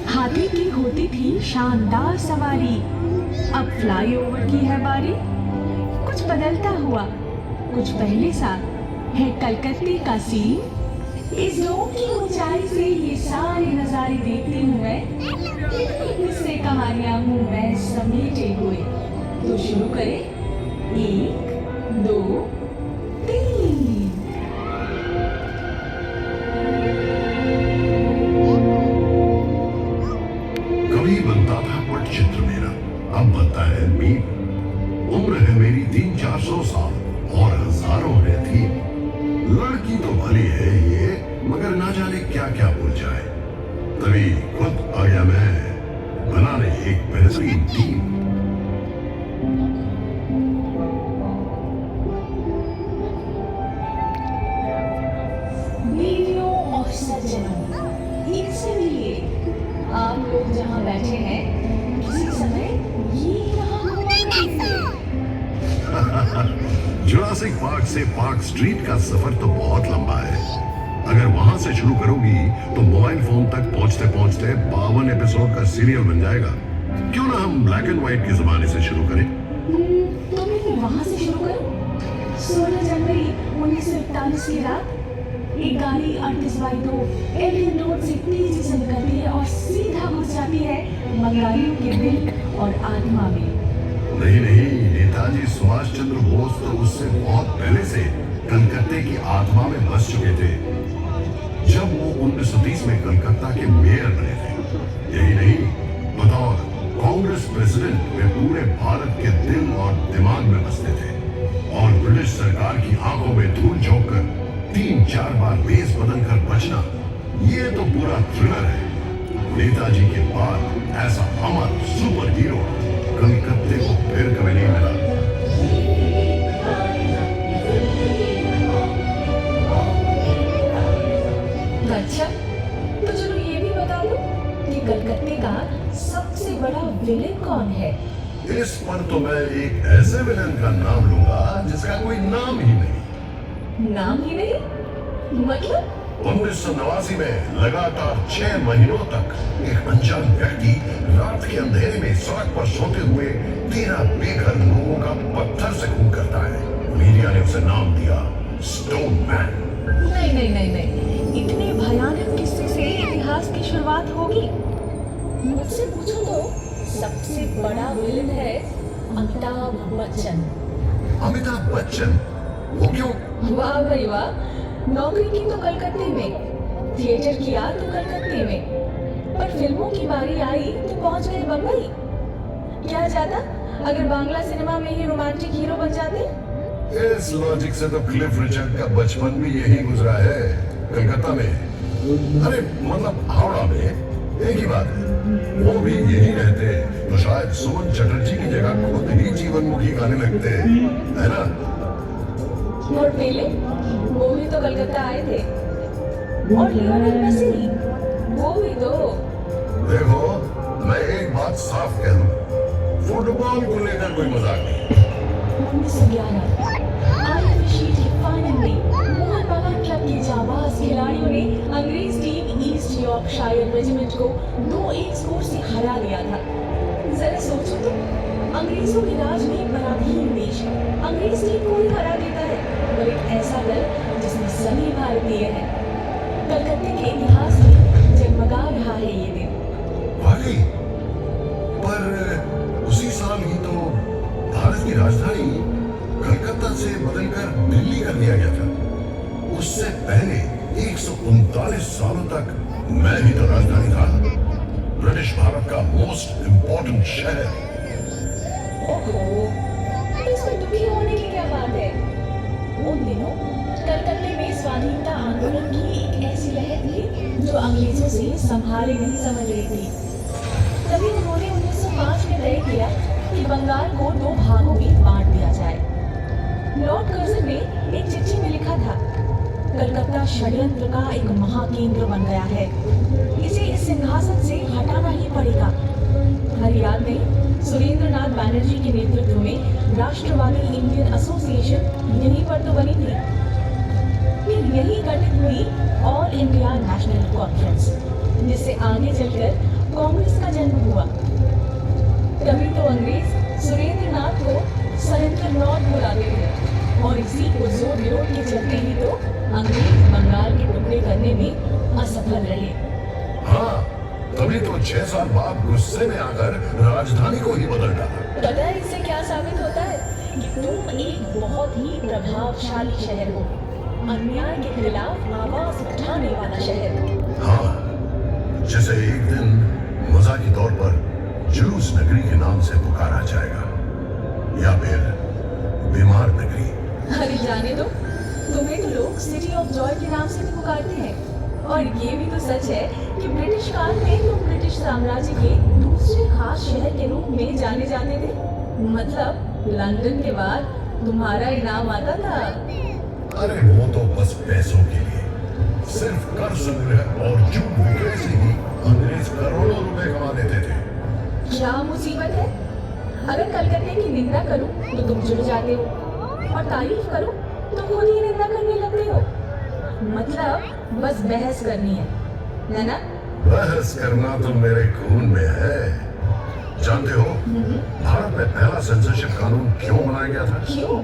हाथी की होती थी शानदार सवारी, अब फ्लाईओवर की है बारी। कुछ बदलता हुआ, कुछ पहले सा है कलकत्ते का सीन। इस डोम की ऊंचाई से ये सारे नजारे देखती हूँ मैं, किससे कहानियां हूँ मैं समेटे हुए। तो शुरू करें, 1 2 3। कभी बनता था पटचित्र मेरा, अब बनता है मीम। उम्र है मेरी 300-400 साल और हजारों है थी। लड़की तो भली है ये, मगर ना जाने क्या क्या बोल जाए। तभी खुद आ गया मैं बनाने एक बेहतरीन टीम। बीवियों और सज्जनों, इनसे मिलिए। आप लोग जहाँ बैठे हैं, किसी समय ये यहाँ हुआ करते थे। जुरासिक पार्क से पार्क स्ट्रीट का सफर तो बहुत लंबा है। अगर वहां से शुरू करोगी तो मोबाइल फोन तक पहुंचते पहुंचते 52 एपिसोड का सीरियल बन जाएगा। क्यों ना हम ब्लैक एंड व्हाइट के जमाने से शुरू करें? तो मैं वहां से शुरू करूं। 16 जनवरी 1941 की रात एक गाड़ी 38/2 एलियन रोड से तेजी से निकलती है और सीधा घुस जाती है बंगालियों के दिल और आत्मा में। नहीं नहीं, नेताजी सुभाष चंद्र बोस तो उससे बहुत पहले से कलकत्ते की आत्मा में बस चुके थे, जब वो 1930 में कलकत्ता के मेयर बने थे। यही नहीं, बतौर कांग्रेस प्रेसिडेंट वे पूरे भारत के दिल और दिमाग में बसते थे और ब्रिटिश सरकार की आंखों में धूल झोंक कर 3-4 बार बेस बदल कर बचना, ये तो पूरा थ्रिलर है। नेताजी के बाद ऐसा अमर सुपर हीरो कलकत्ते को फिर कभी नहीं मिला। अच्छा, तो चलो ये भी बता दो कि कलकत्ते का सबसे बड़ा विलेन कौन है? इस पर तो मैं एक ऐसे विलेन का नाम लूंगा जिसका कोई नाम ही नहीं। नाम ही नहीं? मतलब 1989 में लगातार 6 महीनों तक एक अनजान व्यक्ति रात के अंधेरे में सड़क पर सोते हुए 13 बेघर लोगों का पत्थर से खून करता है। मीडिया ने उसे नाम दिया स्टोन मैन। नहीं नहीं नहीं नहीं, इतने भयानक किस्से से इतिहास की शुरुआत होगी? मुझसे पूछो तो सबसे बड़ा विलेन है अमिताभ बच्चन। अमिताभ बच्चन? वो क्यों? वाह भाई वाह, नौकरी की तो कलकत्ते में, थिएटर किया तो कलकत्ते में, पर फिल्मों की बारी आई तो पहुंच गए बम्बई। क्या जाता अगर बांग्ला सिनेमा में ही रोमांटिक हीरो बन जाते? इस लॉजिक से तो क्लिफ रिचर्ड का बचपन भी यही गुजरा है, कलकत्ता में। अरे मतलब हावड़ा में। एक ही बात है, वो भी यही रहते तो शायद सुमन चटर्जी की जगह खुद ही जीवनमुखी गाने लगते, है ना? और पहले वो भी तो कलकत्ता आए थे। और लियोनेल मेसी, वो भी तो। देखो, मैं एक बात साफ कह दूं, फुटबॉल को लेकर कोई मजाक नहीं। 1911 आईएफए शीट के फाइनल में मोहन बागान क्लब के जाबाज खिलाड़ियों ने अंग्रेज टीम ईस्ट यॉर्कशायर रेजिमेंट को 2-1 स्कोर से हरा दिया था। जरा सोचो तो, अंग्रेजों के राज में पराधीन देश अंग्रेज टीम को ही हरा देता है, और एक ऐसा दल जिसमें सभी भारतीय हैं। कलकत्ते के इतिहास में जगमगा रहा है ये दिन। वाकई, पर उसी साल ही तो भारत की राजधानी कलकत्ता से बदलकर दिल्ली कर दिया गया था। उससे पहले 139 सालों तक मैं ही तो राजधानी था, ब्रिटिश भारत का मोस्ट इंपॉर्टेंट शहर। ओहो, इसमें दुखी होने की क्या बात है? उन दिनों कलकत्ते में स्वाधीनता आंदोलन की एक ऐसी लहर थी जो अंग्रेजों से संभाली नहीं समझ रही थी। तभी उन्होंने 1905 में तय किया कि बंगाल को 2 भागों में बांट दिया जाए। लॉर्ड कर्जन ने एक चिट्ठी में लिखा था, कलकत्ता षड्यंत्र का एक महाकेंद्र बन गया है, इसे इस सिंहासन से हटाना ही पड़ेगा। हर याद में सुरेंद्र नाथ बैनर्जी के नेतृत्व में राष्ट्रवादी इंडियन एसोसिएशन यहीं पर तो बनी थी। फिर यही गठित हुई ऑल इंडिया नेशनल कॉन्फ्रेंस। आगे चलकर कांग्रेस का जन्म हुआ। तभी तो अंग्रेज सुरेंद्र नाथ को सरेंद्र नाथ बुलाते थे और इसी को जोर विरोध के चलते ही तो अंग्रेज बंगाल के टुकड़े करने में असफल रहे। हाँ, तभी तो 6 साल बाद गुस्से में आकर राजधानी को ही बदल डाला। पता है इससे क्या साबित होता है कि तुम एक बहुत ही प्रभावशाली शहर हो, अन्याय के खिलाफ आवाज उठाने वाला शहर। हाँ, जिसे एक दिन मजाकी तौर पर जुलूस नगरी के नाम से पुकारा जाएगा, या फिर बीमार नगरी। अरे जाने दो, तुम्हें तो लोग सिटी ऑफ जॉय के नाम से भी पुकारते हैं। और ये भी तो सच है कि ब्रिटिश काल में तुम ब्रिटिश साम्राज्य के दूसरे खास शहर के रूप में जाने जाते थे। मतलब लंदन के बाद तुम्हारा इनाम आता था। अरे वो तो बस पैसों के लिए, सिर्फ कर संग्रह और जूट विक्रय से ही अंग्रेज करोड़ों रुपए कमा लेते थे। क्या मुसीबत है? अगर कलकत्ते की निंदा करूं तो तुम जुड़ जाते हो और तारीफ करूं तो खुद ही निंदा करने लगते हो। मतलब बस बहस करनी है ना? बहस करना तो मेरे खून में है। जानते हो भारत में पहला सेंसरशिप कानून क्यों बनाया गया था? क्यों?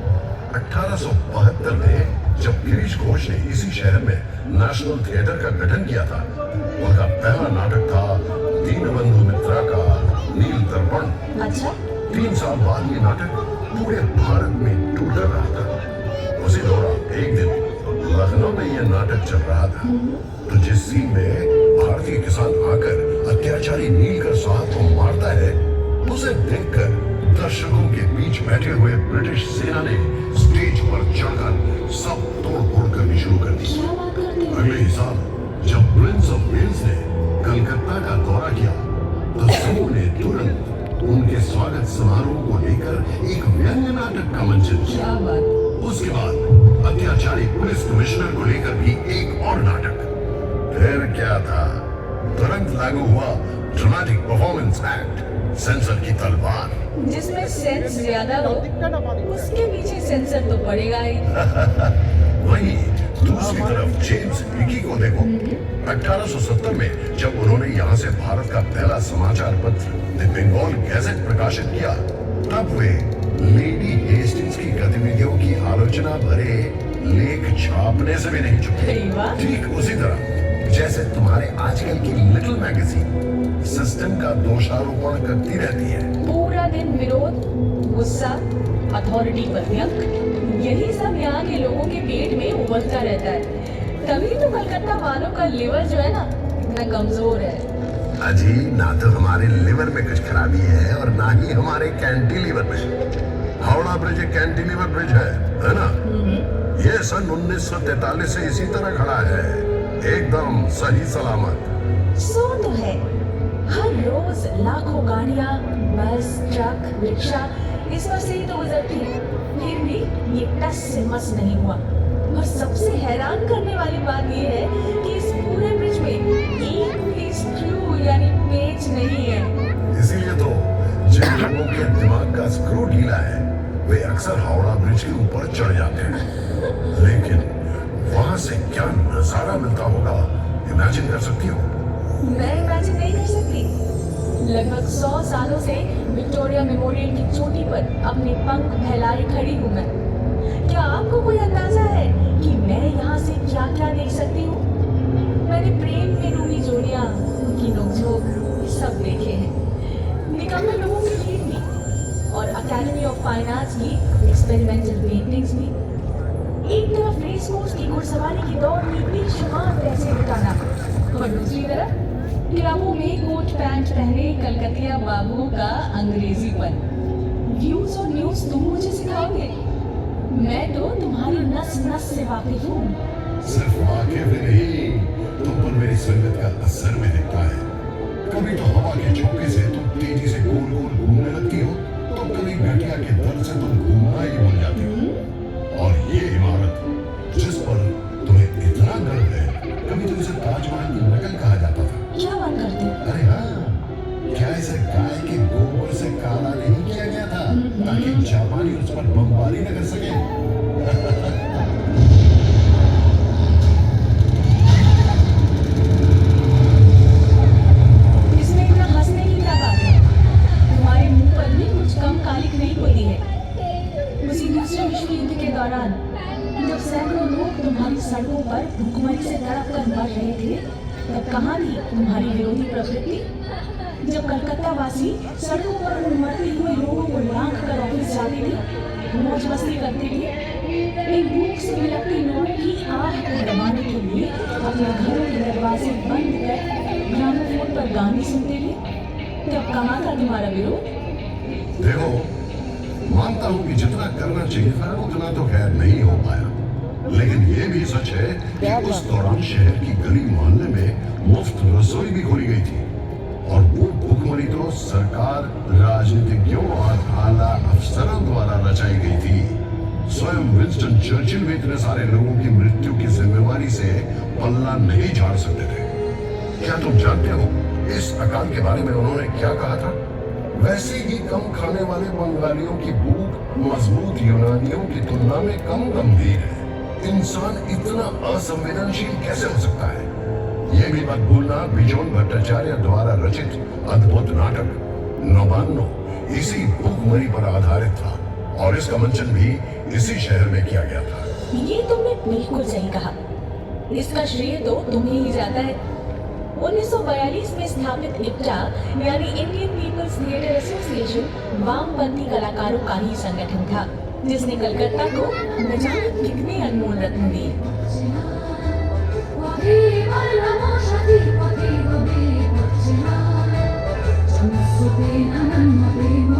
1872 में जब गिरीश घोष ने इसी शहर में नेशनल थिएटर का गठन किया था, उनका पहला नाटक था दीनबंधु मित्रा का नील दर्पण। अच्छा, 3 साल बाद ये नाटक पूरे भारत में टूर कर रहा था। उसी दौरान एक दिन लखनऊ में यह नाटक चल रहा था, तो जिस सीन में भारतीय किसान आकर अत्याचारी नीलकर साहब को मारता है, उसे देखकर दर्शकों के बीच बैठे हुए ब्रिटिश सेना ने स्टेज पर चढ़कर सब तोड़ फोड़ करनी शुरू कर दी। क्या बात करते हो? अगले ही साल जब प्रिंस ऑफ वेल्स ने कलकत्ता का दौरा किया, तो समूह ने तुरंत उनके स्वागत समारोह को लेकर एक व्यंग्य नाटक का मंचन किया। क्या बात? उसके बाद अत्याचारी पुलिस कमिश्नर को लेकर भी एक और नाटक। फिर क्या था, तुरंत लागू हुआ ड्रामेटिक परफॉर्मेंस एक्ट, सेंसर की तलवार। जिसमें सेंस ज्यादा हो उसके पीछे सेंसर तो पड़ेगा ही। वहीं दूसरी तरफ जेम्स हिकी को देखो। 1870 में जब उन्होंने यहाँ से भारत का पहला समाचार पत्र द बंगाल गैजेट प्रकाशित किया, तब वे लेडी हेस्टिंग्स की गतिविधियों की आलोचना भरे लेख छापने से भी नहीं चुके। अरे वाह। ठीक उसी तरह जैसे तुम्हारे आजकल की लिटिल मैगजीन सिस्टम का दोषारोपण करती रहती है। पूरा दिन विरोध, गुस्सा, अथॉरिटी पर व्यंग, यही सब यहाँ के लोगों के पेट में उबलता रहता है। तभी तो कलकत्ता वालों का लिवर जो है ना, इतना कमजोर है। अजी, ना तो हमारे लिवर में कुछ खराबी है और ना ही हमारे कैंटिलीवर में। हावड़ा ब्रिज एक कैंटिलीवर ब्रिज है ना? ये सन 1943 से इसी तरह खड़ा है, एकदम सही सलामत। सो तो है, हर रोज लाखों गाड़ियाँ, बस, ट्रक, रिक्शा इस पर से ही तो गुजरती है, फिर भी ये टस से मस नहीं हुआ। और सबसे हैरान करने वाली बात ये है कि इस पूरे ब्रिज में एक भी स्क्रू यानी पेच नहीं है। इसीलिए तो जिन लोगों के दिमाग का स्क्रू ढीला है, वे अक्सर हावड़ा ब्रिज के ऊपर चढ़ जाते हैं। लेकिन वहां से क्या नजारा मिलता होगा, इमेजिन कर सकती हो? मैं इमेजिन नहीं कर सकती। लगभग 100 सालों से विक्टोरिया मेमोरियल की चोटी पर अपने पंख फैलाए खड़ी हूँ मैं। क्या आपको कोई अंदाजा है कि मैं यहाँ से क्या क्या देख सकती हूँ? मैंने प्रेम में डूबी जोड़ियाँ, उनकी नोकझोंक सब देखे हैं, निकम्मे लोगों की भीड़ भी, और अकेडमी ऑफ फाइन आर्ट्स की एक्सपेरिमेंटल पेंटिंग्स भी। एक तरफ रेस कोर्स की घुड़सवारी की दौड़ में बेशुमार पैसे लुटाना, और दूसरी तरफ क्लबों में कोट पैंट पहने कलकतिया बाबुओं का अंग्रेजीपन। व्यूज और न्यूज तुम मुझे सिखाओगे? मैं तो तुम्हारी नस नस से वाकिफ हूँ। सिर्फ वाकिफ ही नहीं, तुम पर मेरी संगत का असर भी दिखता है। कभी तो हवा के झोंके से तुम तेजी से गोल गोल घूमने लगती हो, तो कभी घटिया के दर्द से तुम घूमना ही भूल जाती हो। और ये इमारत जिस पर तुम्हें इतना गर्व है, कभी तो इसे ताजमहल की नकल कहा जाता था। क्या बात करते हो? अरे हाँ, क्या इसे गाय के गोबर से काला नहीं किया गया था ताकि जापानी उस पर बमबारी न कर सके? थी तुम्हारी विरोधी प्रवृत्ति? जब कलकत्ता वासी सड़कों पर मरते हुए लोगों को लांघ कर ऑफिस जाते थे, मौज मस्ती करते थे, एक भूख से बिलखते लोगों की आह को दबाने के लिए अपने घरों के दरवाजे बंद कर ग्रामोफोन पर गाने सुनते थे, तब कहाँ था तुम्हारा विरोध? देखो, मानता हूं कि जितना करना चाहिए था उतना तो खैर नहीं हो पाया, लेकिन ये भी सच है कि उस दौरान शहर की गली मोहल्ले में मुफ्त रसोई भी खोली गई थी, और वो भूखमरी तो सरकार, राजनीतिज्ञों और आला अफसरों द्वारा रचाई गई थी। स्वयं विंस्टन चर्चिल भी इतने सारे लोगों की मृत्यु की जिम्मेवारी से पल्ला नहीं झाड़ सकते थे। क्या तुम जानते हो इस अकाल के बारे में उन्होंने क्या कहा था? वैसे ही कम खाने वाले बंगालियों की भूख मजबूत यूनानियों की तुलना में कम गंभीर है। इंसान इतना असंवेदनशील कैसे हो सकता है? ये भी मत भूलना, बिजोन भट्टाचार्य द्वारा रचित अद्भुत नाटक नौबान्नो इसी भूखमरी पर आधारित था, और इसका मंचन भी इसी शहर में किया गया था। ये तुमने बिल्कुल सही कहा। इसका श्रेय तो तुम्हें ही जाता है। 1942 में स्थापित इप्टा यानी इंडियन पीपल्स थिएटर एसोसिएशन वामपंथी कलाकारों का ही संगठन था, जिसने कलकत्ता को न जाने कितने अनमोल रत्न दिए।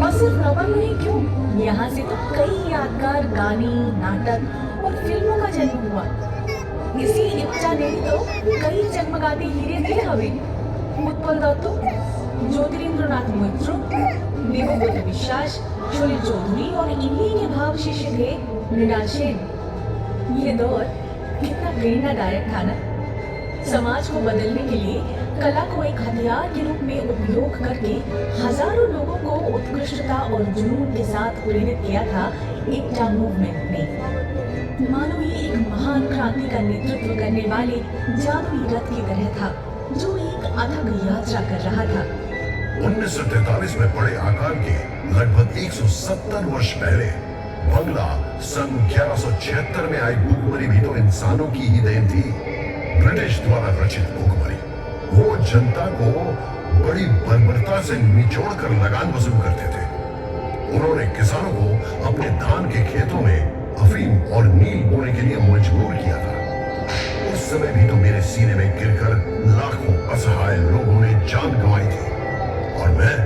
और सिर्फ नौबान्नो ही क्यों, यहाँ से तो कई यादगार गाने, नाटक और फिल्मों का जन्म हुआ। इसी इप्टा ने ही तो कई जगमगाते हीरे दिए हमें। उत्पल दत्त, ज्योतिरिंद्रनाथ मित्र, देवव्रत विश्वास, शोले चौधरी और इन्हीं के भाव शिष्य थे मृणाल सेन। ये दौर कितना प्रेरणादायक था ना। समाज को बदलने के लिए कला को एक हथियार के रूप में उपयोग करके हजारों लोगों को उत्कृष्टता और जुनून के साथ प्रेरित किया था इप्टा मूवमेंट ने। मानो ये एक महान क्रांति का नेतृत्व करने वाले जादुई रथ की तरह था, जो एक अथक यात्रा कर रहा था। 1943 में बड़े आकार के लगभग 170 वर्ष पहले बंगला सन 1176 में आई भूखमरी भी तो इंसानों की ही देन थी। ब्रिटिश द्वारा रचित भूखमरी वो जनता को बड़ी बर्बरता से निचोड़ कर लगान वसूल करते थे। उन्होंने किसानों को अपने धान के खेतों में अफीम और नील बोने के लिए मजबूर किया था। उस समय भी तो मेरे सीने में गिरकर लाखों असहाय लोगों ने जान गंवाई थी, और मैं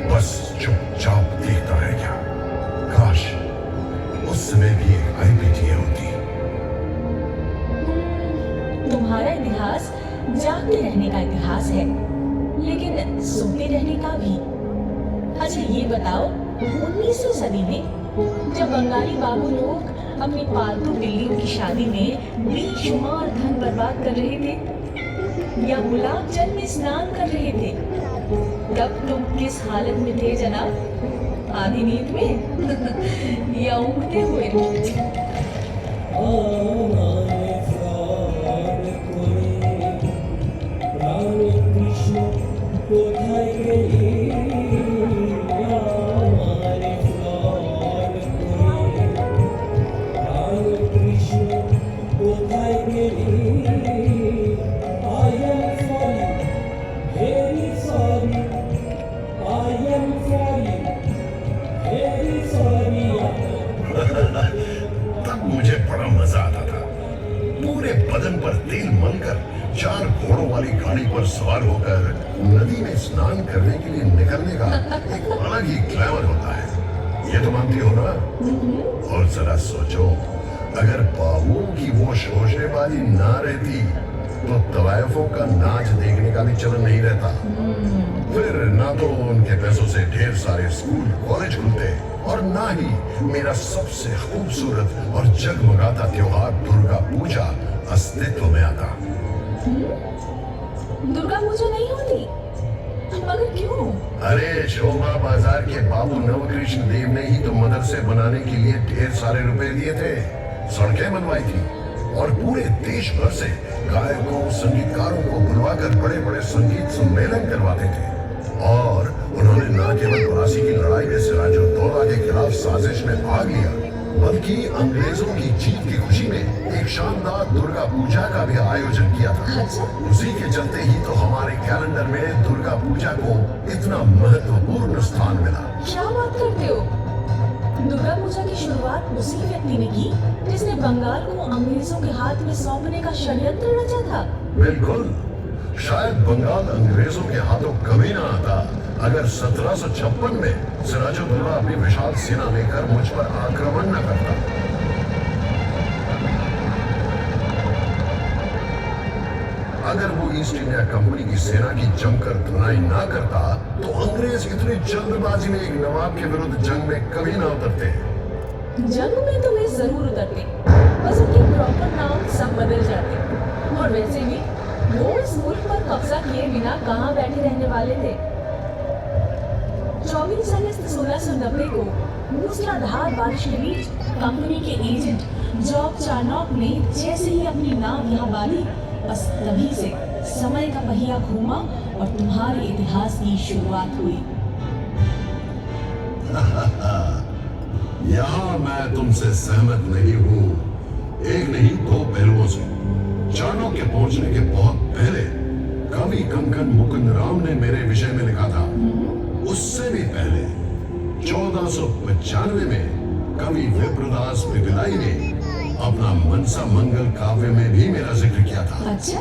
बस चुपचाप देखता रह गया। काश उस समय भी एक आईपीटीए होती। तुम्हारा इतिहास जागते रहने का इतिहास है, लेकिन सोते रहने का भी। अच्छा ये बताओ, 19वीं सदी में जब बंगाली बाबू लोग अपनी पालतू बिल्लियों की शादी में बेशुमार धन बर्बाद कर रहे थे या गुलाब जल में स्नान कर रहे थे, तब तुम किस हालत में थे जनाब? आधी नींद में या ऊँघते हुए? तब मुझे बड़ा मजा आता था। पूरे बदन पर तेल मलकर 4 घोड़ों वाली गाड़ी पर सवार होकर नदी में स्नान करने के लिए निकलने का एक अलग ही ग्लैमर होता है। ये तो मानती हो ना? और जरा सोचो, अगर बाबुओं की वो शोशेबाजी ना रहती तो तवायफों का नाच देखने का भी चलन नहीं रहता। फिर ना तो उनके पैसों से ढेर सारे स्कूल कॉलेज खुलते, और ना ही मेरा सबसे खूबसूरत और जगमगाता त्योहार दुर्गा पूजा अस्तित्व में आता। दुर्गा पूजा नहीं होती? मगर क्यों? अरे शोभा बाजार के बाबू नवकृष्ण देव ने ही तो मदरसे बनाने के लिए ढेर सारे रुपए दिए थे, सड़कें बनवाई थी, और पूरे देश भर से गायकों संगीतकारों को बुलवाकर बड़े बड़े संगीत सम्मेलन करवाते थे। और उन्होंने न केवल 82 की लड़ाई में सिराजुद्दौला के खिलाफ साजिश में भाग लिया, बल्कि अंग्रेजों की जीत की खुशी में एक शानदार दुर्गा पूजा का भी आयोजन किया था। अच्छा। उसी के चलते ही तो हमारे कैलेंडर में दुर्गा पूजा को इतना महत्वपूर्ण स्थान मिला। क्या बात करते हो? दुर्गा पूजा की शुरुआत उसी व्यक्ति ने की जिसने बंगाल को अंग्रेजों के हाथ में सौंपने का षड्यंत्र रचा था। बिल्कुल, शायद बंगाल अंग्रेजों के हाथों कभी ना आता अगर 1756 में सिराजुद्दौला अपनी विशाल सेना लेकर मुझ पर आक्रमण न करता। अगर वो ईस्ट इंडिया कंपनी की सेना की जमकर धुनाई ना करता तो अंग्रेज इतनी जल्दबाजी में एक नवाब के विरुद्ध जंग में कभी ना उतरते। जंग में तो वे जरूर उतरते, बस उनके प्रॉपर नाम सब बदल जाते। और वैसे भी वो इस मुल्क पर कब्जा किए बिना कहाँ बैठे रहने वाले थे। 24 अगस्त 1690 को मूसलाधार बारिश के बीच कंपनी के एजेंट जॉब चार्नॉक ने जैसे ही अपनी नाव यहाँ बांधी, बस तभी से समय का पहिया घूमा और तुम्हारे इतिहास की शुरुआत हुई। यहाँ मैं तुमसे सहमत नहीं हूँ। एक नहीं दो पहलुओं से। चाणक्य के पहुंचने के बहुत पहले कवि कंकन मुकुंदराम ने मेरे विषय में लिखा था। उससे भी पहले 1495 में कवि विप्रदास पिगलाई ने अपना मनसा मंगल काव्य में भी मेरा जिक्र किया था। अच्छा?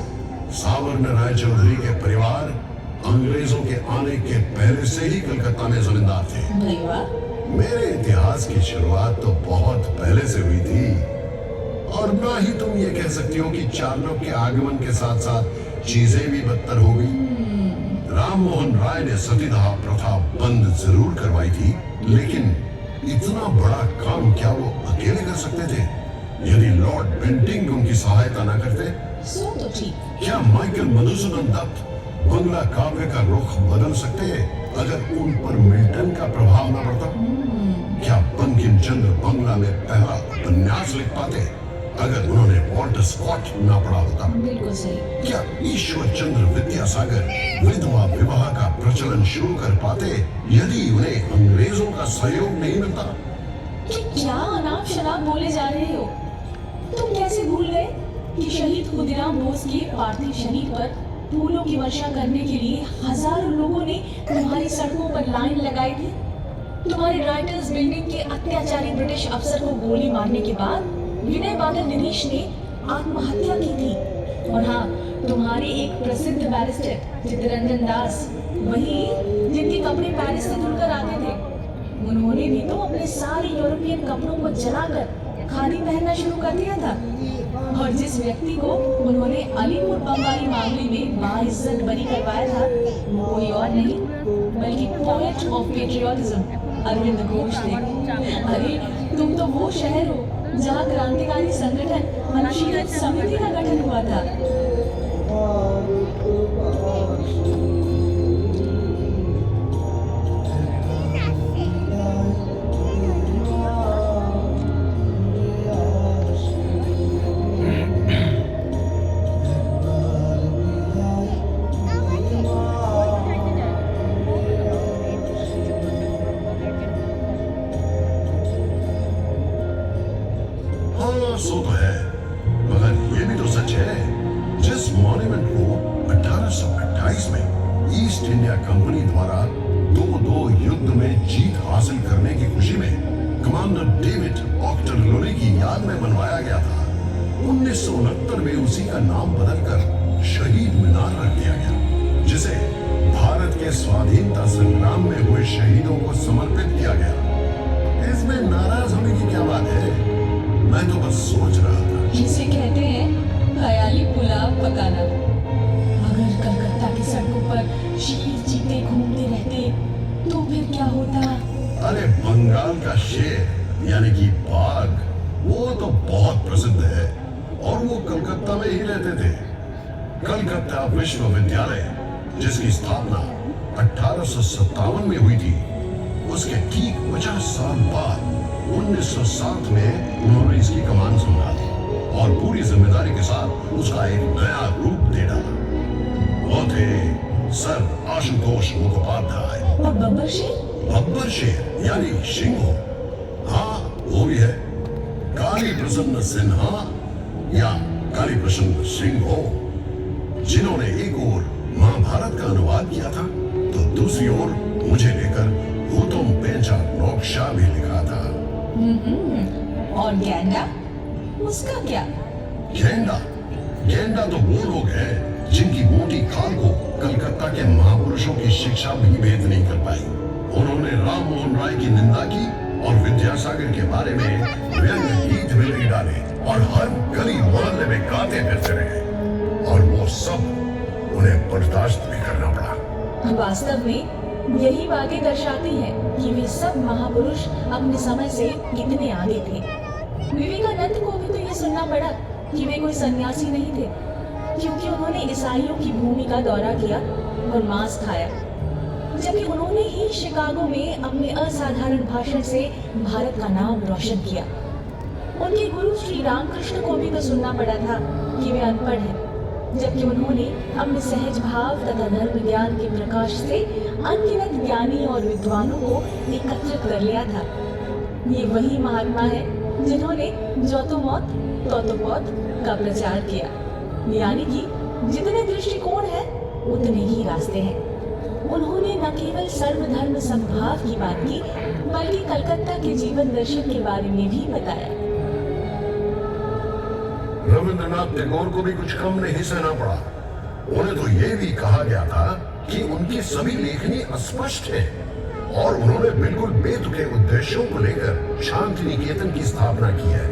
सावर्ण राय चौधरी के परिवार अंग्रेजों के आने के पहले से ही कलकत्ता में जमींदार थे। नहीं वाह? मेरे इतिहास की शुरुआत तो बहुत पहले से हुई थी। और ना ही तुम ये कह सकती हो कि चाणक्य के आगमन के साथ साथ चीजें भी बदतर हो गई। राम मोहन राय ने सतीदाह प्रथा बंद जरूर करवाई थी, लेकिन इतना बड़ा काम क्या वो अकेले कर सकते थे यदि लॉर्ड बेंटिंग उनकी सहायता न करते? सो तो ठीक। क्या माइकल मधुसूदन दत्त बंगला काव्य का रुख बदल सकते अगर उन पर मिल्टन का प्रभाव न पड़ता? क्या बंकिम चंद्र बंगला में पहला उपन्यास लिख पाते अगर उन्होंने वॉल्टर स्कॉट ना पढ़ा होता? बिल्कुल सही। क्या ईश्वर चंद्र विद्यासागर विधवा विवाह का प्रचलन शुरू कर पाते यदि उन्हें अंग्रेजों का सहयोग नहीं मिलता? कि क्या अनाप शनाप बोले जा रहे हो? तुम कैसे भूल गए कि शहीद खुदीराम बोस के पार्थिव शरीर पर फूलों की वर्षा करने के लिए हजारों लोगों ने तुम्हारी सड़कों पर लाइन लगाई थी। तुम्हारे राइटर्स बिल्डिंग के अत्याचारी ब्रिटिश अफसर को गोली मारने के बाद विनय बादल नीरीश ने आत्महत्या की थी। और हाँ, तुम्हारे एक प्रसिद्ध बैरिस्टर चित्तरंजन दास, वही जिनके कपड़े पेरिस से धुलकर आते थे, उन्होंने भी तो अपने सारे यूरोपियन कपड़ों को जलाकर खादी पहनना शुरू कर दिया था। और जिस व्यक्ति को उन्होंने अलीपुर बमबारी मामले में बाइज्जत बरी करवाया था, वो कोई और नहीं बल्कि poet of patriotism Arvind Ghosh थे। अरे तुम तो वो शहर हो जहाँ क्रांतिकारी संगठन अनुशीलन समिति का गठन हुआ था। सो तो है, मगर ये भी तो सच है, जिस मॉन्यूमेंट को 1828 में ईस्ट इंडिया कंपनी द्वारा 2-2 युद्ध में जीत हासिल करने की खुशी में कमांडर डेविड ऑक्टरलोनी की याद में बनवाया गया था, 1969 में उसी का नाम बदलकर शहीद मीनार रख दिया गया, जिसे भारत के स्वाधीनता संग्राम में हुए शहीदों को समर्पित किया गया। इसमें नाराज होने की क्या बात है? मैं तो बस सोच रहा था। जिसे कहते हैं ख्याली पुलाव पकाना। अगर कलकत्ता की सड़कों पर शेर चीते घूमते रहते तो फिर क्या होता? अरे बंगाल का शेर यानी कि बाघ, वो तो बहुत प्रसिद्ध है और वो कलकत्ता में ही रहते थे। कलकत्ता विश्वविद्यालय, जिसकी स्थापना 1857 में हुई थी, उसके ठीक 50 साल बाद 1907 में उन्होंने इसकी कमान संभाली और पूरी जिम्मेदारी के साथ उसका एक नया रूप दे डाला। वो थे सर आशुतोष मुखोपाध्याय। और बब्बर शेर? बब्बर शेर यानी शिंगो, हाँ वो भी है। काली प्रसन्न सिन्हा या काली प्रसन्न सिंह हो, जिन्होंने एक ओर महाभारत का अनुवाद किया था तो दूसरी ओर मुझे लेकर हुतुम पेंचा नोक्शा भी लिखा था। और गेंडा, उसका क्या? गेंडा तो वो लोग हैं जिनकी मोटी खाल को कलकत्ता के महापुरुषों की शिक्षा भी भेद नहीं कर पाई। उन्होंने राम मोहन राय की निंदा की और विद्यासागर के बारे में व्यंग्य गीत भी नहीं डाले और हर गली मोहल्ले में गाते फिरते रहे, और वो सब उन्हें बर्दाश्त भी करना पड़ा। वास्तव में यही बातें दर्शाती हैं कि वे सब महापुरुष अपने समय से कितने आगे थे। विवेकानंद को भी तो ये सुनना पड़ा कि वे कोई सन्यासी नहीं थे, क्योंकि उन्होंने ईसाइयों की भूमि का दौरा किया और मांस खाया, जबकि उन्होंने ही शिकागो में अपने असाधारण भाषण से भारत का नाम रोशन किया। उनके गुरु श्री रामकृष्ण को भी तो सुनना पड़ा था कि वे अनपढ़ हैं, जबकि उन्होंने अपने सहज भाव तथा धर्म ज्ञान के प्रकाश से अनगिनत ज्ञानी और विद्वानों को एकत्रित कर लिया था। ये वही महात्मा है जिन्होंने जो तो मौत तो पौत का प्रचार किया, यानी कि जितने दृष्टिकोण है उतने ही रास्ते हैं। उन्होंने न केवल सर्वधर्म समभाव की बात की, बल्कि कलकत्ता के जीवन दर्शन के बारे में भी बताया। रविंद्रनाथ टैगोर को भी कुछ कम नहीं सहना पड़ा। उन्हें तो ये भी कहा गया था कि उनकी सभी लेखनी अस्पष्ट है, और उन्होंने बिल्कुल बेतुके उद्देश्यों को लेकर शांति निकेतन की स्थापना की है।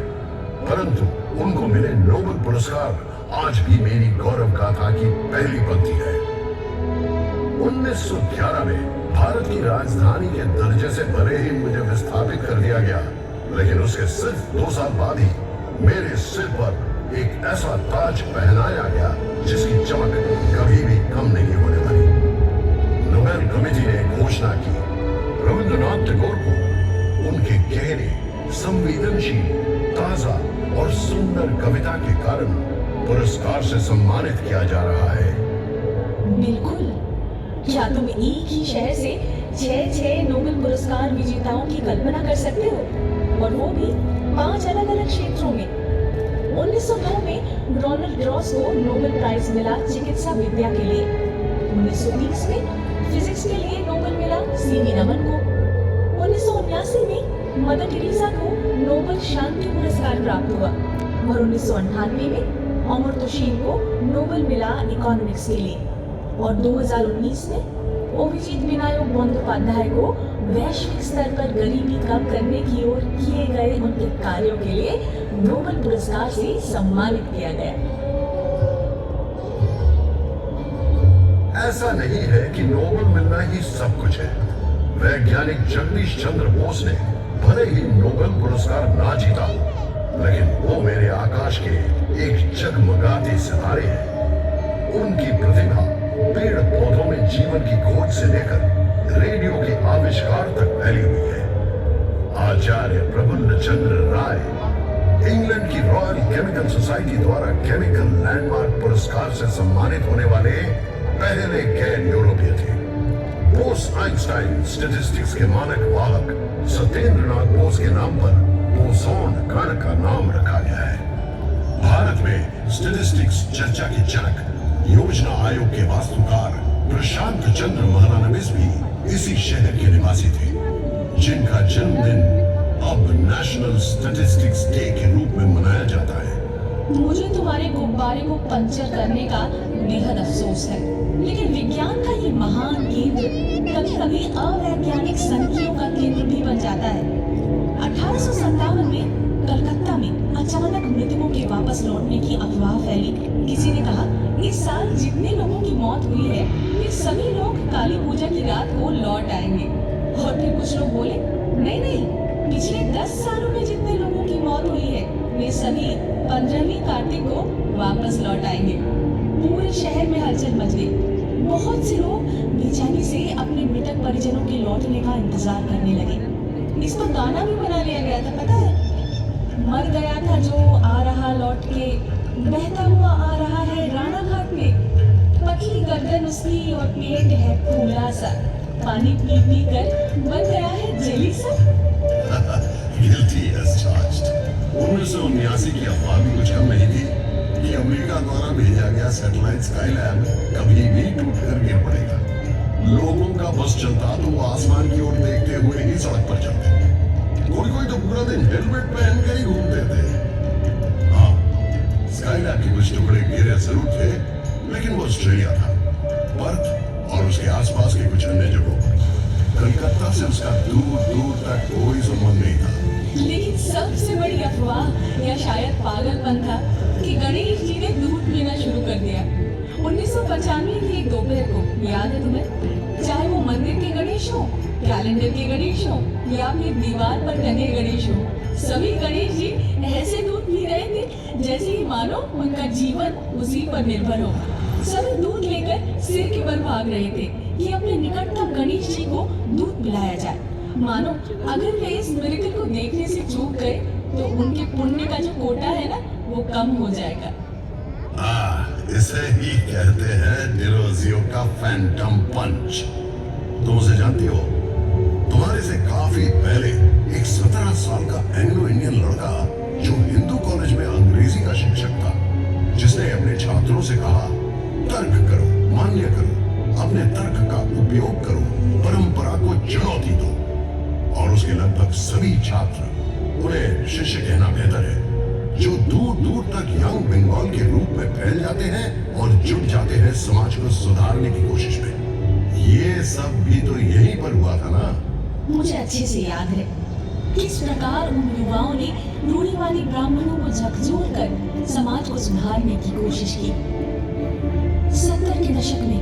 परंतु उनको मिले नोबेल पुरस्कार आज भी मेरी गौरव गाथा की पहली पंक्ति है। 1911 में भारत की राजधानी के दर्जे से भले ही मुझे विस्थापित कर दिया गया, लेकिन उसके सिर्फ 2 साल बाद ही मेरे सिर पर एक ऐसा ताज पहनाया गया जिसकी चमक कभी भी कम नहीं होने वाली। नोबेल कमेटी ने घोषणा की, रविंद्रनाथ टैगोर को उनके गहरे, संवेदनशील, ताजा और सुंदर कविता के कारण पुरस्कार से सम्मानित किया जा रहा है। बिल्कुल। क्या तुम एक ही शहर से 6 नोबेल पुरस्कार विजेताओं की कल्पना कर सकते हो, और वो भी 5 अलग-अलग क्षेत्रों में? 1902 में रोनाल्ड रॉस को नोबेल प्राइज मिला चिकित्सा विद्या के लिए। 1930 में फिजिक्स के लिए नोबेल मिला सीवी रमन को। 1979 में मदर टेरेसा को नोबेल शांति पुरस्कार प्राप्त हुआ, और 1998 में अमर्त्य सेन को नोबेल मिला इकोनॉमिक्स के लिए, और 2019 में अभिजीत विनायक बंदोपाध्याय को वैश्विक स्तर पर गरीबी कम करने की ओर किए गए उनके कार्यों के लिए नोबेल पुरस्कार से सम्मानित किया गया। ऐसा नहीं है कि नोबेल मिलना ही सब कुछ है। वैज्ञानिक जगदीश चंद्र बोस ने भले ही नोबेल पुरस्कार ना जीता हो, लेकिन वो मेरे आकाश के एक जगमगाते सितारे हैं। उनकी प्रतिभा पेड़ पौधों में जीवन की खोज से लेकर रेडियो के आविष्कार तक फैली हुई है। आचार्य प्रफुल्ल चंद्र राय इंग्लैंड की रॉयल केमिकल सोसाइटी द्वारा केमिकल लैंडमार्क पुरस्कार से सम्मानित होने वाले पहले गैर यूरोपीय थे। बोस आइंस्टाइन स्टैटिस्टिक्स के मानक वाहक सत्येंद्रनाथ बोस के नाम पर बोसोन कण का नाम रखा गया है। भारत में स्टैटिस्टिक्स चर्चा के जनक योजना आयोग के वास्तुकार प्रशांत चंद्र महारानविस भी इसी शहर के निवासी थे, जिनका जन्मदिन अब नेशनल स्टैटिस्टिक्स डे के रूप में मनाया जाता है। मुझे तुम्हारे गुब्बारे को पंचर करने का बेहद अफसोस है, लेकिन विज्ञान का ये महान केंद्र कभी-कभी अवैज्ञानिक संख्याओं का केंद्र भी बन जाता है। 1857 में कलकत्ता में अचानक मृतकों के वापस लौटने की अफवाह फैली। किसी ने कहा, इस साल जितने लोगों की मौत हुई है, वे सभी लोग काली पूजा की रात को लौट आएंगे। और फिर कुछ लोग बोले, नहीं, पिछले 10 सालों में जितने लोगों की मौत हुई है, वे सभी 15वीं कार्तिक को वापस लौट आएंगे। पूरे शहर में हलचल मच गई। बहुत से लोग बेचैनी से अपने मृतक परिजनों के लौटने का इंतजार करने लगे। इस पर गाना भी बना लिया गया था, पता है? मर गया था जो आ रहा लौट के, बहता हुआ आ रहा है राणा घाट में, पतली गर्दन उसकी और पेट है फूला सा, पानी पी पी कर बन गया है जेली सा। Guilty as charged. 1979 की अफवाह भी कुछ कम नहीं थी कि अमेरिका द्वारा भेजा गया सैटेलाइट स्काईलैब कभी भी टूटकर गिर पड़ेगा। लोगों का बस चलता तो वो आसमान की ओर देखते हुए ही सड़क पर चलते। कोई कोई तो पूरा दिन हेलमेट पहनकर ही घूमते थे। हाँ, स्काईलैब के कुछ टुकड़े गिरे जरूर थे, लेकिन वो ऑस्ट्रेलिया था, पर्थ और उसके आसपास के कुछ अन्य जगहों पर। कलकत्ता से उसका दूर दूर तक कोई संबंध नहीं था। लेकिन सबसे बड़ी अफवाह या शायद पागलपन था कि गणेश जी ने दूध पीना शुरू कर दिया। 1995 की एक दोपहर को, याद है तुम्हें? चाहे वो मंदिर के गणेश हो, कैलेंडर के गणेश हो या फिर दीवार पर टंगे गणेश हो, सभी गणेश जी ऐसे दूध पी रहे थे जैसे ही मानो उनका जीवन उसी पर निर्भर हो। सभी दूध लेकर सिर के बल भाग रहे थे कि अपने निकटतम गणेश जी को दूध पिलाया जाए। मानो अगर वे इस मिरेकल को देखने से चूक गए तो उनके पुण्य का जो कोटा है ना, वो कम हो जाएगा। इसे ही कहते हैं डिरोजियो का फैंटम पंच। तुम उसे जानती हो? तुम्हारे से काफी पहले एक 17 साल का एंग्लो इंडियन लड़का जो हिंदू कॉलेज में अंग्रेजी का शिक्षक था, जिसने अपने छात्रों से कहा, तर्क करो, मान्य करो, अपने तर्क का उपयोग करो, परंपरा को चुनौती दो। और उसके लगभग सभी छात्र, उन्हें शिष्य कहना बेहतर है, जो दूर दूर तक यंग बंगाल के रूप में फैल जाते हैं और जुट जाते हैं समाज को सुधारने की कोशिश में। ये सब भी तो यहीं पर हुआ था ना? मुझे अच्छे से याद है किस प्रकार उन युवाओं ने रूढ़िवादी ब्राह्मणों को झकझोर कर समाज को सुधारने की कोशिश की। 70 के दशक में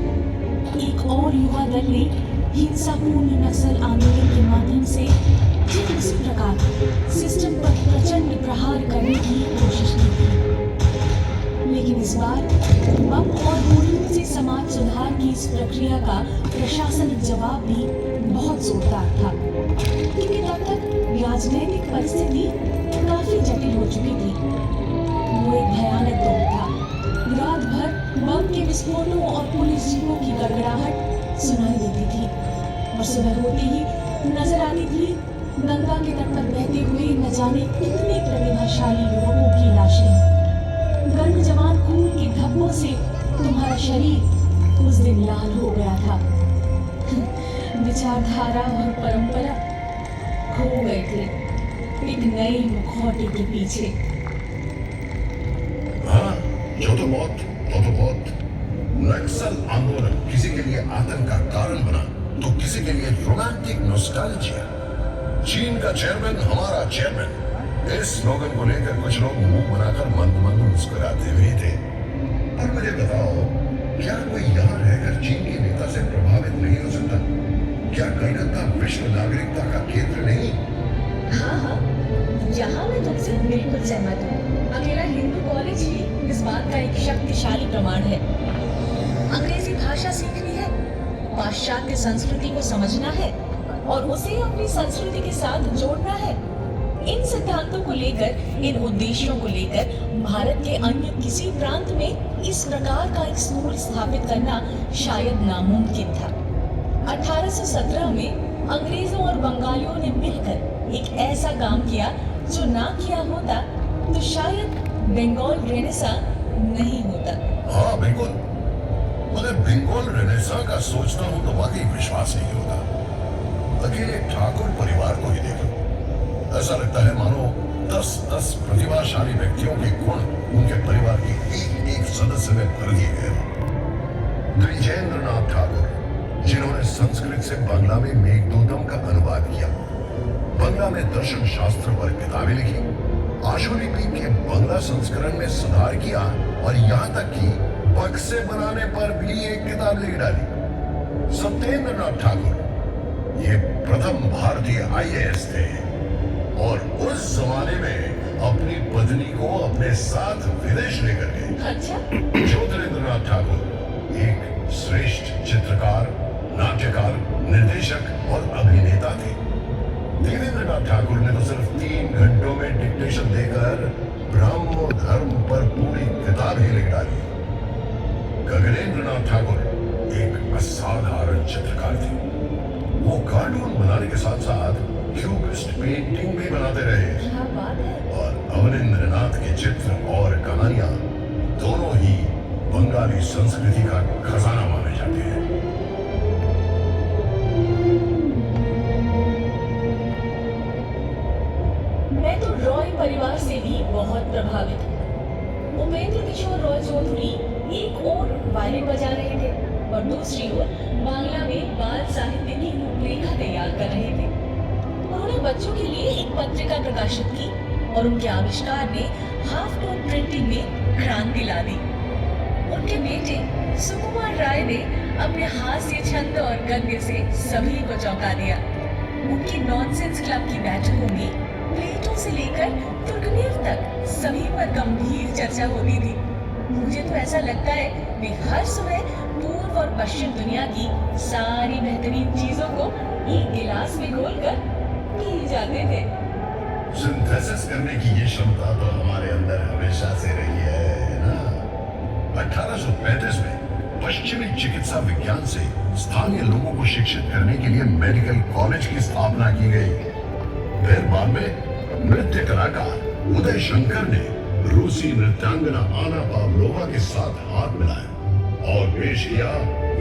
एक और युवा दल ने हिंसापूर्ण नक्सल आंदोलन के माध्यम से ठीक उसी प्रकार सिस्टम पर प्रचंड प्रहार करने की कोशिश की थी। लेकिन इस बार बम और गोलियों से समाज सुधार की इस प्रक्रिया का प्रशासनिक जवाब भी बहुत जोरदार था, क्योंकि तब तक राजनीतिक परिस्थिति काफी जटिल हो चुकी थी। वो एक भयानक दौर था। रात भर बम के विस्फोटों और पुलिस जीपों की गड़गड़ाहट सुनाई देती थी और सुबह होते ही नजर आती थी गंगा के तट पर बहते हुए न जाने कितने प्रतिभाशाली युवकों की लाशें। गर्म जवान खून के धब्बों से तुम्हारा शरीर उस दिन लाल हो गया था। विचारधारा और परंपरा खो गए थे एक नए मुखौटे के पीछे। हाँ, जो तो बहुत नक्सल आंदोलन किसी के लिए आतंक का कारण बना तो किसी के लिए रोमांटिक नॉस्टैल्जिया। चीन का चेयरमैन हमारा चेयरमैन, इस स्लोगन को लेकर कुछ लोग मुंह बनाकर मंद मंद मुस्कुराते हुए थे। और मुझे बताओ, क्या कोई यहाँ रहकर चीन के नेता से प्रभावित नहीं हो सकता? क्या कलकत्ता विश्व नागरिकता का केंद्र नहीं? हाँ, यहाँ मैं तुमसे बिल्कुल सहमत हूँ। अकेला हिंदू कॉलेज ही इस बात का एक शक्तिशाली प्रमाण है। अंग्रेजी भाषा सीखनी है, पाश्चात्य संस्कृति को समझना है और उसे अपनी संस्कृति के साथ जोड़ना है। इन सिद्धांतों को लेकर, इन उद्देश्यों को लेकर भारत के अन्य किसी प्रांत में इस प्रकार का एक स्कूल स्थापित करना शायद नामुमकिन था। 1817 में अंग्रेजों और बंगालियों ने मिलकर एक ऐसा काम किया जो ना किया होता तो शायद बंगाल रेनेसां नहीं होता। हाँ बिल्कुल, मगर बंगाल रेनेसां का सोचता हूँ तो वाकई विश्वास नहीं होता। अकेले ठाकुर परिवार को ही देखो, ऐसा लगता है मानो 10 प्रतिभाशाली व्यक्तियों के गुण उनके परिवार के एक सदस्य में भर दिए गए हो। द्विजेंद्र नाथ ठाकुर, जिन्होंने संस्कृत से बांग्ला में मेघदूतम का अनुवाद किया, बांग्ला में दर्शन शास्त्र पर किताबें लिखी, आशुलिपि के बांग्ला संस्करण में सुधार किया और यहाँ तक कि बक्से बनाने पर भी एक किताब लिख डाली। सत्येंद्र नाथ ठाकुर ये प्रथम भारतीय IAS थे और उस जमाने में अपनी पत्नी को अपने साथ विदेश लेकर गए। अच्छा? ज्योतिरिंद्र नाथ ठाकुर एक श्रेष्ठ चित्रकार, नाट्यकार, निर्देशक और अभिनेता थे। देवेंद्र नाथ ठाकुर ने तो सिर्फ 3 घंटों में डिक्टेशन देकर ब्रह्म धर्म पर पूरी किताब ही लिख डाली। गगनेंद्र नाथ ठाकुर एक असाधारण चित्रकार थे। वो कार्टून बनाने के साथ साथ क्यूबिस्ट पेंटिंग भी बनाते रहे क्या बात है। और अवनींद्र नाथ के चित्र और कहानियां दोनों ही बंगाली संस्कृति का खजाना माने जाते हैं। मैं तो रॉय परिवार से भी बहुत प्रभावित हूँ। उपेंद्र किशोर रॉय चौधरी एक ओर वायलिन बजा रहे थे और दूसरी ओर बांग्ला में बाल साहित्य की रूपरेखा तैयार कर रहे थे। उन्होंने बच्चों के लिए एक पत्रिका प्रकाशित की और उनके आविष्कार ने हाफ टोन प्रिंटिंग में क्रांति ला दी। उनके बेटे सुकुमार राय ने अपने हास्य छंद और गद्य से सभी को चौंका दिया। उनकी नॉनसेंस क्लब की बैठकों में प्लेटो से लेकर तुर्गनेव तक सभी पर गंभीर चर्चा होती थी। मुझे तो ऐसा लगता है वे हर सुबह पूर्व और पश्चिम दुनिया की सारी बेहतरीन चीजों को एक गिलास में घोलकर पी जाते थे। सिंथेसिस करने की ये क्षमता तो हमारे अंदर हमेशा से रही है ना। 1835 में पश्चिमी चिकित्सा विज्ञान से स्थानीय लोगों को शिक्षित करने के लिए मेडिकल कॉलेज की स्थापना की गई। फिर बाद में नृत्य कलाकार उदय शंकर ने रूसी नृत्यांगना आना पावलोवा के साथ हाथ मिलाया और पेश किया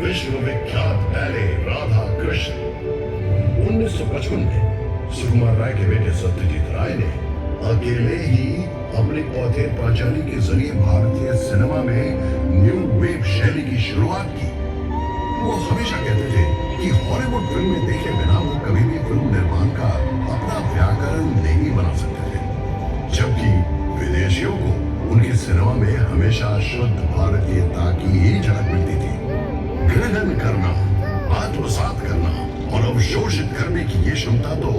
विश्व विख्यात बैले राधा कृष्ण। 1955 में सुकुमार राय के बेटे सत्यजीत राय ने अकेले ही अपने पौधे पांचाली के जरिए भारतीय सिनेमा में न्यू वेव शैली की शुरुआत की। वो हमेशा कहते थे कि हॉलीवुड फिल्में देखे बिना वो कभी भी फिल्म निर्माण का अपना व्याकरण नहीं बना सकते थे, जबकि विदेशियों को उनके सिनेमा में हमेशा शुद्ध भारतीयता की ही झलक मिलती थी। ग्रहण करना, आत्मसात करना और अवशोषित करने की ये क्षमता तो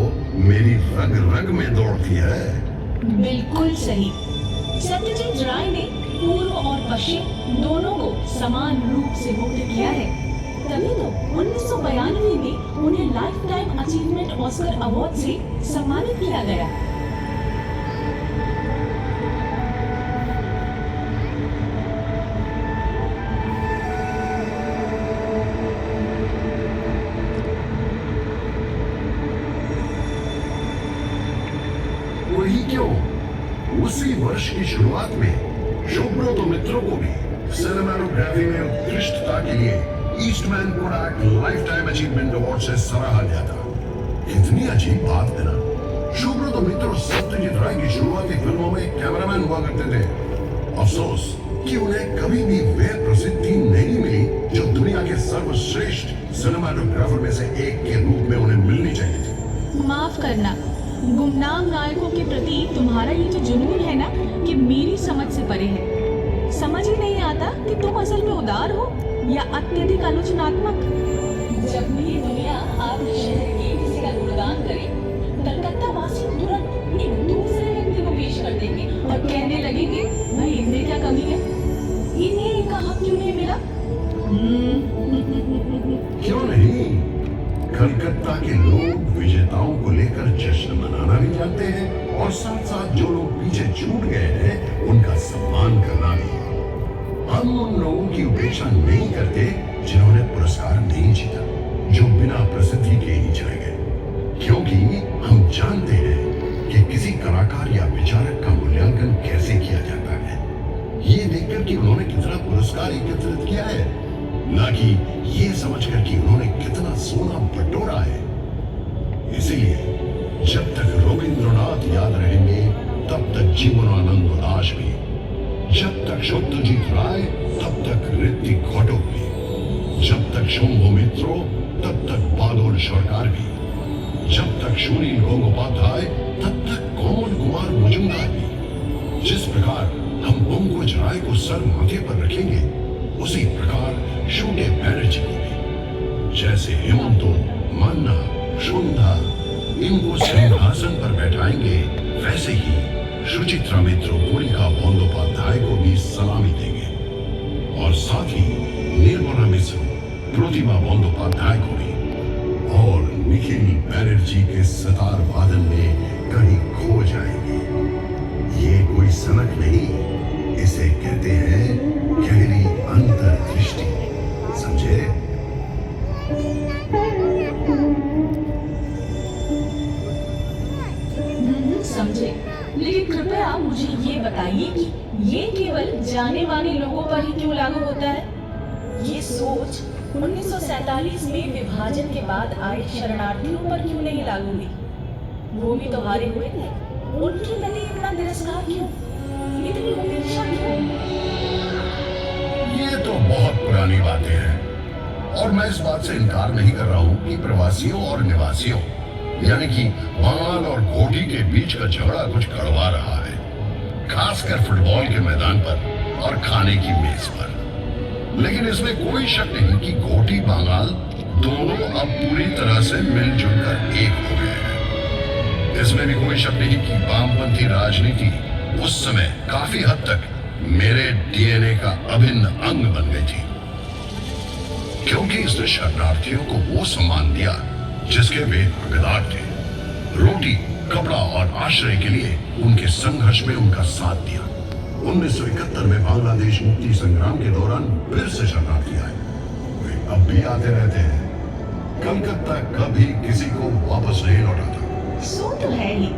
मेरी रग रग में दौड़ती है। बिल्कुल सही। सत्यजीत राय ने पूर्व और पश्चिम दोनों को समान रूप से मुक्त किया है। तभी तो 1992 में उन्हें life time achievement Oscar award से सम्मानित किया गया। वही क्यों, उसी वर्ष की शुरुआत में शुभ्रो मित्रों को भी सिनेमेटोग्राफी में उत्कृष्टता के लिए Eastman कोडाक life time achievement award से सराहा गया था। कितनी अजीब बात है ना। शुभ्रो मित्र और सत्यजीत राय की शुरुआती फिल्मों में कैमरामैन हुआ करते थे। अफसोस कि उन्हें कभी भी वे प्रसिद्धि नहीं मिली जो दुनिया के सर्वश्रेष्ठ सिनेमेटोग्राफर में से एक के रूप में उन्हें मिलनी चाहिए थी। माफ करना, गुमनाम नायकों के प्रति तुम्हारा ये जो जुनून है ना, कि मेरी समझ से परे है। समझ ही नहीं आता कि तुम असल में उदार हो या अत्यधिक आलोचनात्मक। जब भी दुनिया आपके शहर के किसी का गुणगान करे, कलकत्ता वासी तुरंत एक दूसरे व्यक्ति को पेश कर देंगे और कहने लगेंगे, भाई इनमें क्या कमी है, इन्हें इनका हक क्यों नहीं मिला। क्यों नहीं, कलकत्ता के लोग विजेताओं को लेकर जश्न मनाना भी जानते हैं और साथ साथ जो लोग पीछे छूट गए हैं उनका सम्मान करना भी। हम उन लोगों की उपेक्षा नहीं करते जिन्होंने पुरस्कार नहीं जीता, जो बिना प्रसिद्धि के ही चले गए, क्योंकि हम जानते हैं कि किसी कलाकार या विचारक का मूल्यांकन कैसे किया जाता है, ये देखकर कि उन्होंने कितना पुरस्कार एकत्रित किया है, ना कि ये समझकर कि उन्होंने कितना सोना बटोरा है। इसीलिए जब तक रविंद्रनाथ याद रहेंगे तब तक जीवनानंद दास भी, जब तक सत्यजीत राय तब तक ऋतिक घटक भी, जब तक शंभु मित्रो तब तक बादल सरकार भी, जब तक सुनील गंगोपाध्याय तब तक कौमल कुमार मजूमदार भी। जिस प्रकार हम पंकज राय को सर माथे पर रखेंगे, उसी प्रकार शूटे बैनर्जी को भी। जैसे हेमंतो, मान्ना, सुंधा इनको सिंहासन पर बैठाएंगे, वैसे ही सुचित्रा मित्रो, होलिका बंदोपाध्याय को भी सलामी देंगे और साथ ही निर्मला मिश्र, प्रतिभा बंदोपाध्याय को भी। और निखिल बैनर्जी के सितार वादन में कहीं खो जाएंगे। ये कोई सनक नहीं, इसे कहते हैं गहरी अंतर्दृष्टि, समझे? बताइए कि ये केवल जाने माने लोगों पर ही क्यों लागू होता है? ये सोच 1947 में विभाजन के बाद आए शरणार्थियों पर क्यों नहीं लागू हुई? वो भी तो हारे हुए थे, उनके प्रति इतना तिरस्कार क्यों, इतनी उपेक्षा क्यों? ये तो बहुत पुरानी बातें हैं और मैं इस बात से इनकार नहीं कर रहा हूं कि प्रवासियों और निवासियों यानी कि बांग्लाल और घोटी के बीच का झगड़ा कुछ कड़वा रहा है, खासकर फुटबॉल के मैदान पर और खाने की मेज पर। लेकिन इसमें कोई शक नहीं कि घोटी बांग्लाल दोनों अब पूरी तरह से मिलजुल कर एक हो गए हैं। इसमें भी कोई शक नहीं कि वामपंथी राजनीति उस समय काफी हद तक मेरे डीएनए का अभिन्न अंग बन गई थी, क्योंकि इसने शरणार्थियों को वो सम्मान दिया जिसके वे हकदार थे। रोटी, कपड़ा और आश्रय के लिए उनके संघर्ष में उनका साथ दिया। 1971 में बांग्लादेश मुक्ति संग्राम के दौरान फिर से शरणार्थी आए, वे अब भी आते रहते हैं। कलकत्ता कभी किसी को वापस नहीं लौटाता। सो तो है ही,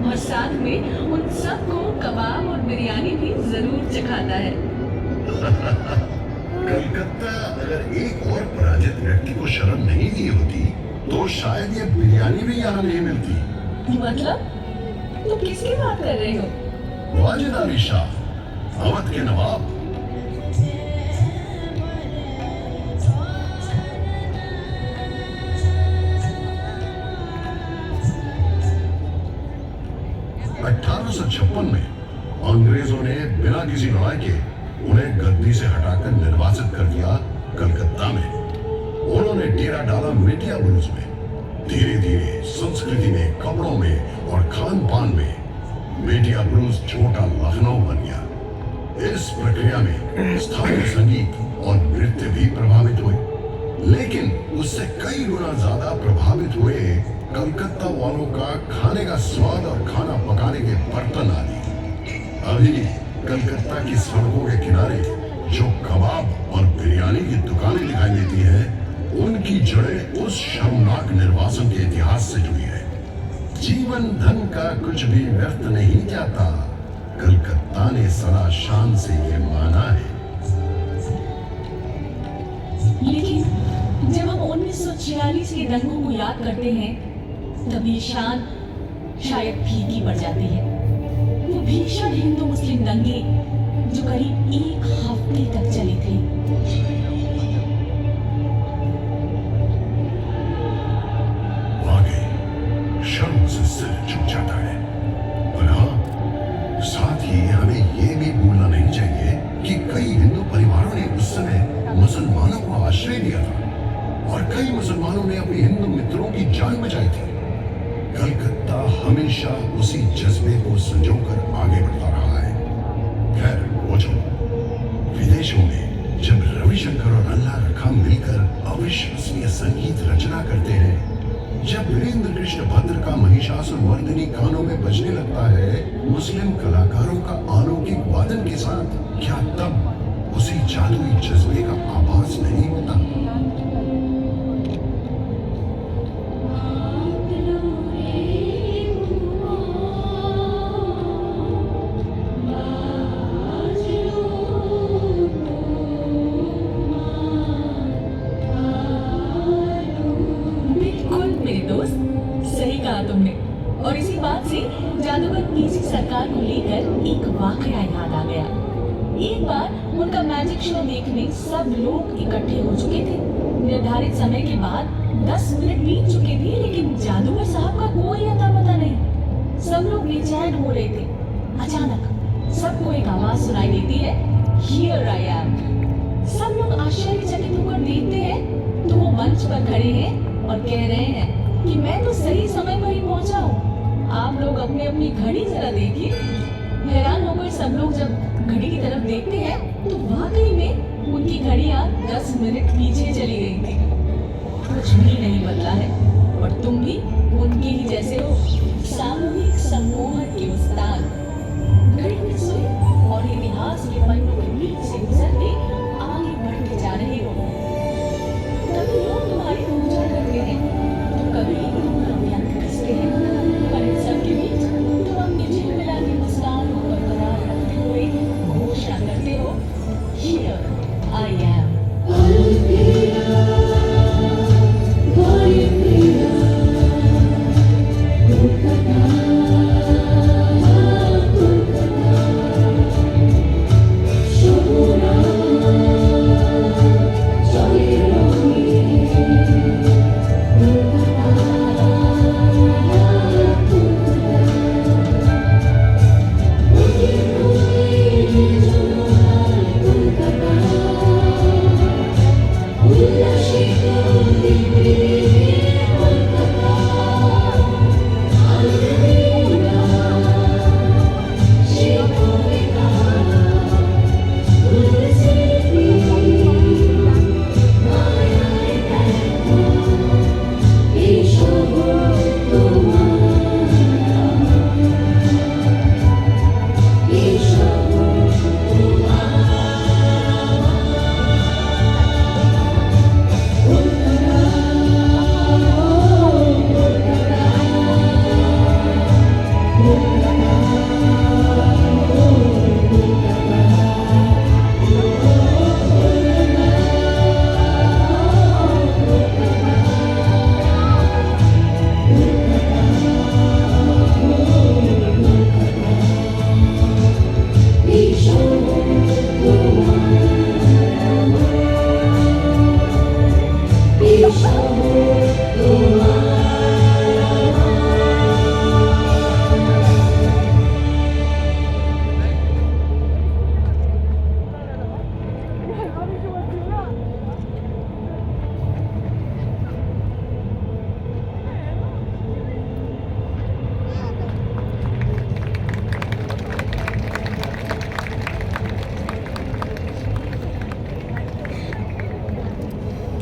और साथ में उन सबको कबाब और बिरयानी भी जरूर चखाता है। कलकत्ता अगर एक और पराजित व्यक्ति को शरण नहीं दी होती तो शायद ये बिरयानी भी यहाँ नहीं मिलती। मतलब? तुम किसकी बात कर रहे हो? वाजिद अली शाह, अवध के नवाब। में अंग्रेजों ने बिना किसी लड़ाई के उन्हें गद्दी से हटाकर निर्वासित कर दिया कलकत्ता में। उन्होंने डेरा डाला मेटिया बुरुज में। धीरे धीरे संस्कृति में, कपड़ों में और खान पान में मेटिया बुरुज छोटा लखनऊ बन गया। इस प्रक्रिया में स्थानीय संगीत और नृत्य भी प्रभावित हुए, लेकिन उससे कई गुना ज्यादा प्रभावित हुए कलकत्ता वालों का खाने का स्वाद और खाना पकाने के बर्तन आदि। अभी कलकत्ता की सड़कों के किनारे जो कबाब और बिरयानी की दुकानें दिखाई देती हैं, उनकी जड़ें उस शर्मनाक निर्वासन के इतिहास से जुड़ी है। जीवन धन का कुछ भी व्यर्थ नहीं जाता, कलकत्ता ने सदा शान से ये माना है। लेकिन जब हम 1946 के दंगों को याद करते हैं, तब ये शान शायद फीकी पड़ जाती है। वो भीषण हिंदू मुस्लिम दंगे जो करीब एक हफ्ते तक चले थे। वाकई शर्म से सिर झुक जाता है। और हाँ, साथ ही हमें ये भी भूलना नहीं चाहिए कि कई हिंदू परिवारों ने उस समय मुसलमानों को आश्रय दिया था और कई मुसलमानों ने अपने हिंदू मित्रों की जान बचाई थी। कलकत्ता हमेशा उसी जज्बे को संजोकर आगे बढ़ता रहा है। खैर वो जो विदेशों में जब रविशंकर और अल्लाह रखा मिलकर अविश्वसनीय संगीत रचना करते हैं, जब वीरेंद्र कृष्ण भद्र का महिषासुर मर्दिनी कानों में बजने लगता है मुस्लिम कलाकारों का अलौकिक वादन के साथ, क्या तब उसी जादुई जज्बे का आभास नहीं होता? तुमने, और इसी बात से जादूगर पीसी सरकार को लेकर एक वाकया याद आ गया। एक बार उनका मैजिक शो देखने सब लोग इकट्ठे हो चुके थे। निर्धारित समय के बाद 10 मिनट बीत चुके थे, लेकिन जादूगर साहब का कोई अता पता नहीं। सब लोग बेचैन हो रहे थे। अचानक सबको एक आवाज सुनाई देती है, हियर आई एम। सब लोग आश्चर्यचकित होकर देखते हैं तो वो मंच पर खड़े हैं और कह रहे हैं कि मैं तो सही समय पर ही पहुंचा हूँ, आप लोग अपनी अपनी घड़ी जरा देखिए। हैरान होकर सब लोग जब घड़ी की तरफ देखते हैं तो वाकई में उनकी घड़ियां 10 मिनट पीछे चली गई थी।